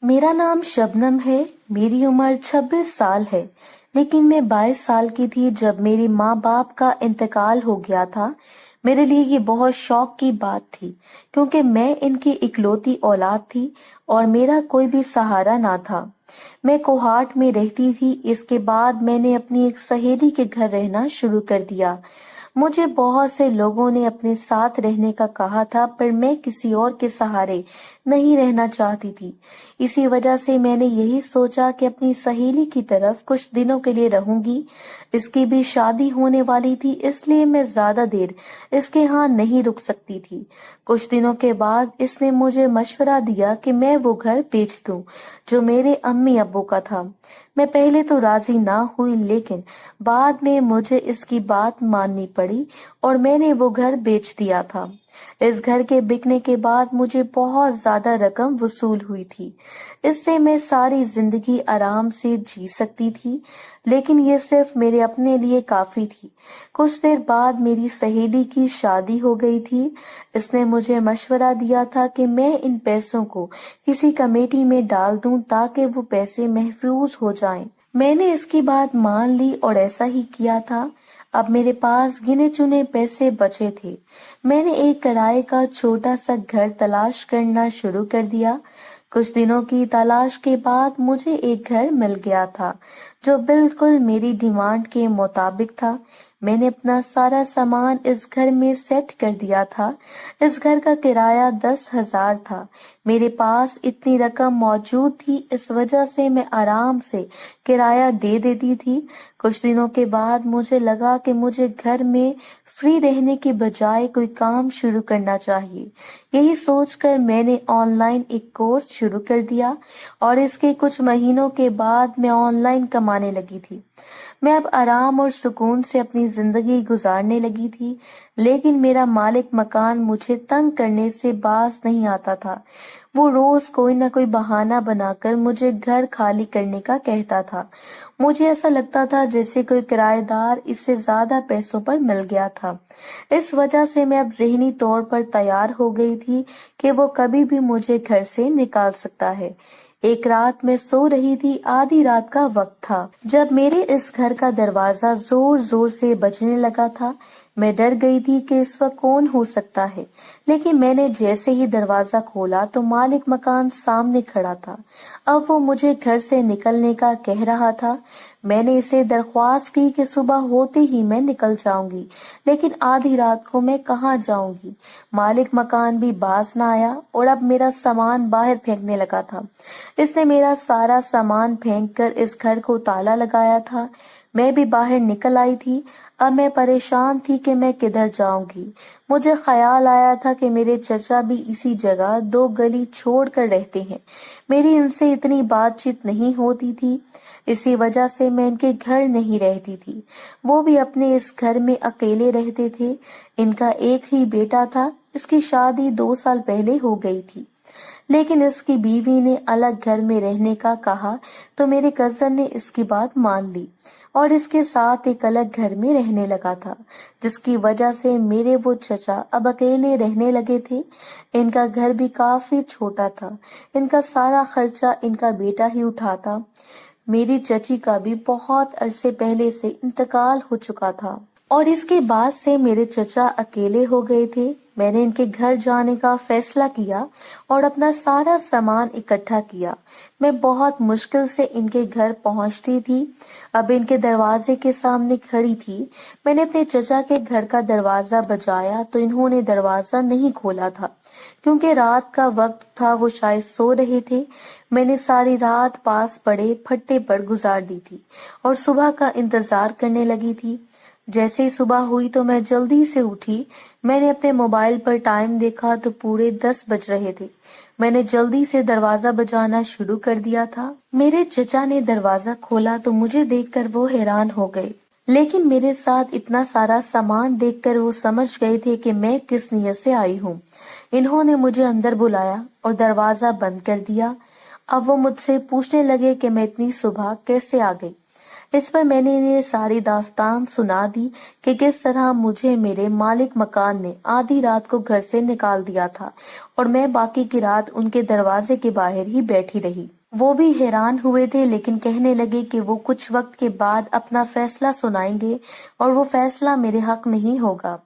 मेरा नाम शबनम है। मेरी उम्र 26 साल है, लेकिन मैं 22 साल की थी जब मेरे माँ बाप का इंतकाल हो गया था। मेरे लिए ये बहुत शौक की बात थी, क्योंकि मैं इनकी इकलौती औलाद थी और मेरा कोई भी सहारा ना था। मैं कोहाट में रहती थी। इसके बाद मैंने अपनी एक सहेली के घर रहना शुरू कर दिया। मुझे बहुत से लोगों ने अपने साथ रहने का कहा था, पर मैं किसी और के सहारे नहीं रहना चाहती थी। इसी वजह से मैंने यही सोचा कि अपनी सहेली की तरफ कुछ दिनों के लिए रहूंगी। इसकी भी शादी होने वाली थी, इसलिए मैं ज्यादा देर इसके यहाँ नहीं रुक सकती थी। कुछ दिनों के बाद इसने मुझे मशवरा दिया कि मैं वो घर बेच दूं जो मेरे अम्मी अब्बू का था। मैं पहले तो राजी ना हुई, लेकिन बाद में मुझे इसकी बात माननी पड़ी और मैंने वो घर बेच दिया था। इस घर के बिकने के बाद मुझे बहुत ज्यादा रकम वसूल हुई थी। इससे मैं सारी जिंदगी आराम से जी सकती थी, लेकिन ये सिर्फ मेरे अपने लिए काफी थी। कुछ देर बाद मेरी सहेली की शादी हो गई थी। इसने मुझे मशवरा दिया था कि मैं इन पैसों को किसी कमेटी में डाल दूं ताकि वो पैसे महफूज हो जाएं। मैंने इसकी बात मान ली और ऐसा ही किया था। अब मेरे पास गिने चुने पैसे बचे थे। मैंने एक किराए का छोटा सा घर तलाश करना शुरू कर दिया। कुछ दिनों की तलाश के बाद मुझे एक घर मिल गया था जो बिल्कुल मेरी डिमांड के मुताबिक था। मैंने अपना सारा सामान इस घर में सेट कर दिया था। इस घर का किराया 10,000 था। मेरे पास इतनी रकम मौजूद थी, इस वजह से मैं आराम से किराया दे देती थी। कुछ दिनों के बाद मुझे लगा कि मुझे घर में फ्री रहने के बजाय कोई काम शुरू करना चाहिए। यही सोचकर मैंने ऑनलाइन एक कोर्स शुरू कर दिया और इसके कुछ महीनों के बाद मैं ऑनलाइन कमाने लगी थी। मैं अब आराम और सुकून से अपनी जिंदगी गुजारने लगी थी, लेकिन मेरा मालिक मकान मुझे तंग करने से बाज नहीं आता था। वो रोज कोई ना कोई बहाना बनाकर मुझे घर खाली करने का कहता था। मुझे ऐसा लगता था जैसे कोई किराएदार इससे ज्यादा पैसों पर मिल गया था। इस वजह से मैं अब ज़हनी तौर पर तैयार हो गई थी कि वो कभी भी मुझे घर से निकाल सकता है। एक रात मैं सो रही थी, आधी रात का वक्त था, जब मेरे इस घर का दरवाजा जोर जोर से बजने लगा था। मैं डर गई थी कि इस वक्त कौन हो सकता है, लेकिन मैंने जैसे ही दरवाजा खोला तो मालिक मकान सामने खड़ा था। अब वो मुझे घर से निकलने का कह रहा था। मैंने इसे दरख्वास्त की कि सुबह होते ही मैं निकल जाऊंगी, लेकिन आधी रात को मैं कहाँ जाऊंगी। मालिक मकान भी बाज न आया और अब मेरा सामान बाहर फेंकने लगा था। इसने मेरा सारा सामान फेंककर इस घर को ताला लगाया था। मैं भी बाहर निकल आई थी। अब मैं परेशान थी कि मैं किधर जाऊंगी। मुझे ख्याल आया था कि मेरे चचा भी इसी जगह 2 गली छोड़ कर रहते हैं। मेरी इनसे इतनी बातचीत नहीं होती थी, इसी वजह से मैं इनके घर नहीं रहती थी। वो भी अपने इस घर में अकेले रहते थे। इनका एक ही बेटा था। इसकी शादी 2 साल पहले हो गई थी, लेकिन इसकी बीवी ने अलग घर में रहने का कहा तो मेरे कजन ने इसकी बात मान ली और इसके साथ एक अलग घर में रहने लगा था, जिसकी वजह से मेरे वो चचा अब अकेले रहने लगे थे। इनका घर भी काफी छोटा था। इनका सारा खर्चा इनका बेटा ही उठाता। मेरी चची का भी बहुत अरसे पहले से इंतकाल हो चुका था और इसके बाद से मेरे चचा अकेले हो गए थे। मैंने इनके घर जाने का फैसला किया और अपना सारा सामान इकट्ठा किया। मैं बहुत मुश्किल से इनके घर पहुंचती थी। अब इनके दरवाजे के सामने खड़ी थी। मैंने अपने चचा के घर का दरवाजा बजाया तो इन्होंने दरवाजा नहीं खोला था, क्योंकि रात का वक्त था, वो शायद सो रहे थे। मैंने सारी रात पास पड़े फट्टे पर गुजार दी थी और सुबह का इंतजार करने लगी थी। जैसे ही सुबह हुई तो मैं जल्दी से उठी। मैंने अपने मोबाइल पर टाइम देखा तो पूरे 10 बज रहे थे। मैंने जल्दी से दरवाजा बजाना शुरू कर दिया था। मेरे चचा ने दरवाजा खोला तो मुझे देखकर वो हैरान हो गए, लेकिन मेरे साथ इतना सारा सामान देखकर वो समझ गए थे कि मैं किस नियत से आई हूँ। इन्होंने मुझे अंदर बुलाया और दरवाजा बंद कर दिया। अब वो मुझसे पूछने लगे कि मैं इतनी सुबह कैसे आ गई। इस पर मैंने इन्हें सारी दास्तान सुना दी कि किस तरह मुझे मेरे मालिक मकान ने आधी रात को घर से निकाल दिया था और मैं बाकी की रात उनके दरवाजे के बाहर ही बैठी रही। वो भी हैरान हुए थे, लेकिन कहने लगे कि वो कुछ वक्त के बाद अपना फैसला सुनाएंगे और वो फैसला मेरे हक में ही होगा।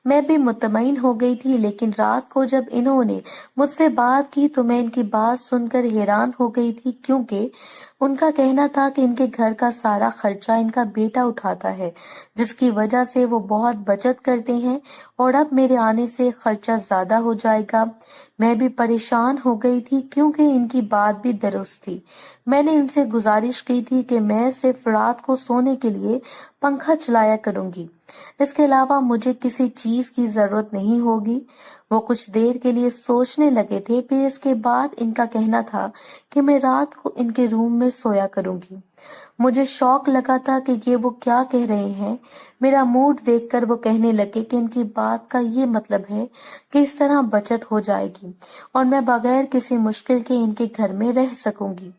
मैं भी मुतमईन हो गई थी, लेकिन रात को जब इन्होंने मुझसे बात की तो मैं इनकी बात सुनकर हैरान हो गई थी, क्योंकि उनका कहना था कि इनके घर का सारा खर्चा इनका बेटा उठाता है, जिसकी वजह से वो बहुत बचत करते हैं और अब मेरे आने से खर्चा ज्यादा हो जाएगा। मैं भी परेशान हो गई थी, क्योंकि इनकी बात भी दुरुस्त थी। मैंने इनसे गुजारिश की थी कि मैं सिर्फ रात को सोने के लिए पंखा चलाया करूंगी, इसके अलावा मुझे किसी चीज की जरूरत नहीं होगी। वो कुछ देर के लिए सोचने लगे थे, फिर इसके बाद इनका कहना था कि मैं रात को इनके रूम में सोया करूंगी। मुझे शौक लगा था कि ये वो क्या कह रहे हैं। मेरा मूड देखकर वो कहने लगे कि इनकी बात का ये मतलब है कि इस तरह बचत हो जाएगी और मैं बगैर किसी मुश्किल के इनके घर में रह सकूंगी।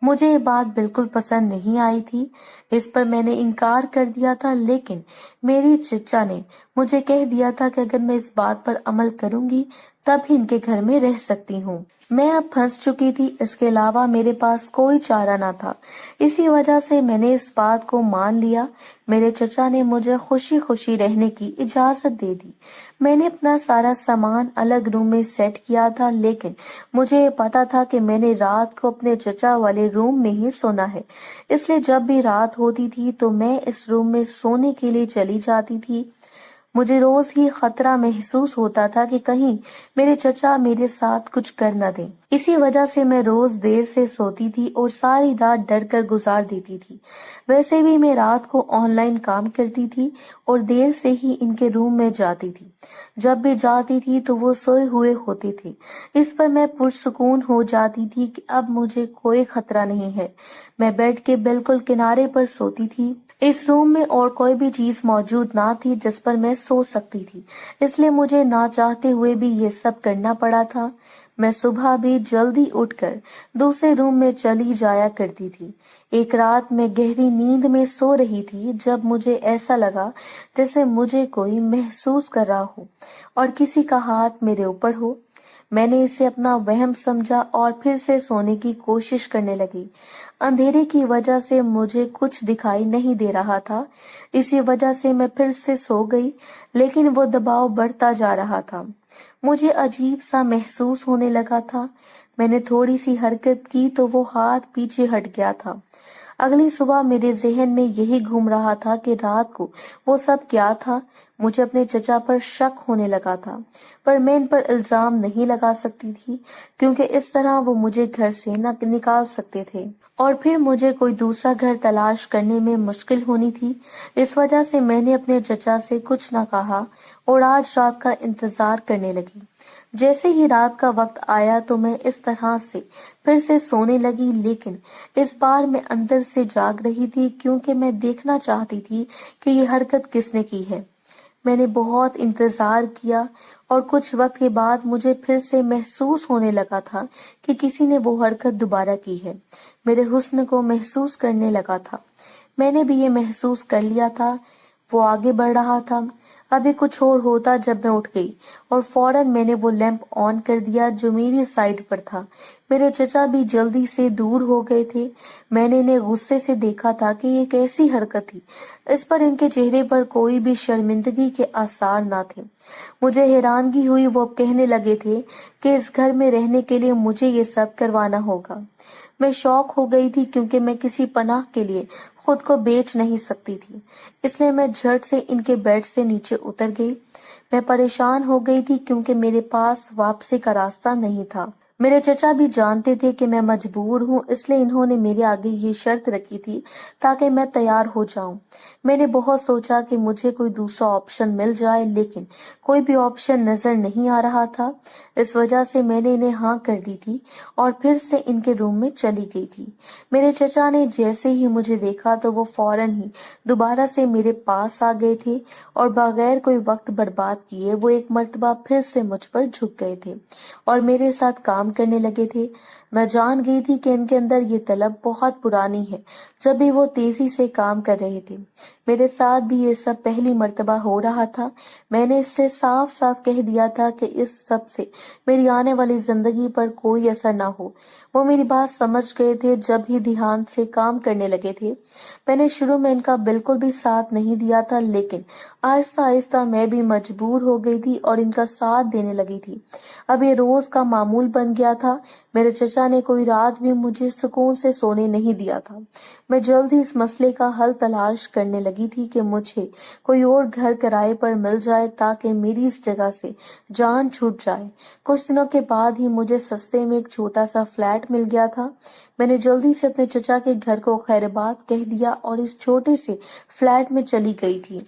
मुझे ये बात बिल्कुल पसंद नहीं आई थी। इस पर मैंने इनकार कर दिया था, लेकिन मेरी चचा ने मुझे कह दिया था कि अगर मैं इस बात पर अमल करूंगी तब ही इनके घर में रह सकती हूँ। मैं अब फंस चुकी थी, इसके अलावा मेरे पास कोई चारा न था। इसी वजह से मैंने इस बात को मान लिया। मेरे चचा ने मुझे खुशी खुशी रहने की इजाजत दे दी। मैंने अपना सारा सामान अलग रूम में सेट किया था, लेकिन मुझे पता था कि मैंने रात को अपने चचा वाले रूम में ही सोना है, इसलिए जब भी रात होती थी तो मैं इस रूम में सोने के लिए चली जाती थी। मुझे रोज ही खतरा महसूस होता था कि कहीं मेरे चचा मेरे साथ कुछ कर न दें। इसी वजह से मैं रोज देर से सोती थी और सारी रात डर कर गुजार देती थी। वैसे भी मैं रात को ऑनलाइन काम करती थी और देर से ही इनके रूम में जाती थी। जब भी जाती थी तो वो सोए हुए होते थे। इस पर मैं पुरसुकून हो जाती थी कि अब मुझे कोई खतरा नहीं है। मैं बेड के बिल्कुल किनारे पर सोती थी। इस रूम में और कोई भी चीज मौजूद ना थी जिस पर मैं सो सकती थी, इसलिए मुझे ना चाहते हुए भी ये सब करना पड़ा था। मैं सुबह भी जल्दी उठकर दूसरे रूम में चली जाया करती थी। एक रात मैं गहरी नींद में सो रही थी जब मुझे ऐसा लगा जैसे मुझे कोई महसूस कर रहा हो और किसी का हाथ मेरे ऊपर हो। मैंने इसे अपना वहम समझा और फिर से सोने की कोशिश करने लगी। अंधेरे की वजह से मुझे कुछ दिखाई नहीं दे रहा था, इसी वजह से मैं फिर से सो गई, लेकिन वो दबाव बढ़ता जा रहा था। मुझे अजीब सा महसूस होने लगा था। मैंने थोड़ी सी हरकत की तो वो हाथ पीछे हट गया था। अगली सुबह मेरे जहन में यही घूम रहा था कि रात को वो सब क्या था। मुझे अपने चचा पर शक होने लगा था, पर मैं इन पर इल्जाम नहीं लगा सकती थी, क्योंकि इस तरह वो मुझे घर से न निकाल सकते थे और फिर मुझे कोई दूसरा घर तलाश करने में मुश्किल होनी थी। इस वजह से मैंने अपने चचा से कुछ न कहा और आज रात का इंतजार करने लगी। जैसे ही रात का वक्त आया तो मैं इस तरह से फिर से सोने लगी, लेकिन इस बार मैं अंदर से जाग रही थी, क्योंकि मैं देखना चाहती थी कि ये हरकत किसने की है। मैंने बहुत इंतजार किया और कुछ वक्त के बाद मुझे फिर से महसूस होने लगा था कि किसी ने वो हरकत दोबारा की है। मेरे हुस्न को महसूस करने लगा था। मैंने भी ये महसूस कर लिया था। वो आगे बढ़ रहा था। अभी कुछ और होता जब मैं उठ गई और फौरन मैंने वो लैंप ऑन कर दिया जो मेरी साइड पर था। मेरे चचा भी जल्दी से दूर हो गए थे। मैंने इन्हें गुस्से से देखा था कि ये कैसी हरकत थी। इस पर इनके चेहरे पर कोई भी शर्मिंदगी के आसार ना थे। मुझे हैरानगी हुई। वो अब कहने लगे थे कि इस घर में रहने के लिए मुझे ये सब करवाना होगा। मैं शौक हो गई थी, क्योंकि मैं किसी पनाह के लिए खुद को बेच नहीं सकती थी। इसलिए मैं झट से इनके बेड से नीचे उतर गई। मैं परेशान हो गई थी, क्योंकि मेरे पास वापसी का रास्ता नहीं था। मेरे चचा भी जानते थे कि मैं मजबूर हूँ, इसलिए इन्होंने मेरे आगे ये शर्त रखी थी ताकि मैं तैयार हो जाऊं। मैंने बहुत सोचा कि मुझे कोई दूसरा ऑप्शन मिल जाए, लेकिन कोई भी ऑप्शन नजर नहीं आ रहा था। इस वजह से मैंने इन्हें हाँ कर दी थी और फिर से इनके रूम में चली गई थी। मेरे चचा ने जैसे ही मुझे देखा तो वो फौरन ही दोबारा से मेरे पास आ गए थे और बगैर कोई वक्त बर्बाद किए वो एक मर्तबा फिर से मुझ पर झुक गए थे और मेरे साथ काम करने लगे थे। میں جان گئی تھی کہ ان کے اندر یہ طلب بہت پرانی ہے، جب بھی وہ تیزی سے کام کر رہے تھے۔ میرے ساتھ بھی یہ سب پہلی مرتبہ ہو رہا تھا۔ میں نے اس سے صاف صاف کہہ دیا تھا کہ اس سب سے میری آنے والی زندگی پر کوئی اثر نہ ہو۔ وہ میری بات سمجھ گئے تھے جب ہی دھیان سے کام کرنے لگے تھے۔ میں نے شروع میں ان کا بالکل بھی ساتھ نہیں دیا تھا، لیکن آہستہ آہستہ میں بھی مجبور ہو گئی تھی اور ان کا ساتھ دینے لگی تھی۔ اب یہ روز کا معمول بن گیا تھا۔ میرے چچا نے کوئی رات بھی مجھے سکون سے سونے نہیں دیا تھا۔ میں جلد ہی اس مسئلے کا حل تلاش کرنے لگی تھی کہ مجھے کوئی اور گھر کرائے پر مل جائے تاکہ میری اس جگہ سے جان چھوٹ جائے۔ کچھ دنوں کے بعد ہی مجھے سستے میں ایک چھوٹا سا فلیٹ مل گیا تھا۔ میں نے جلدی سے اپنے چچا کے گھر کو خیر آباد کہہ دیا اور اس چھوٹے سے فلیٹ میں چلی گئی تھی۔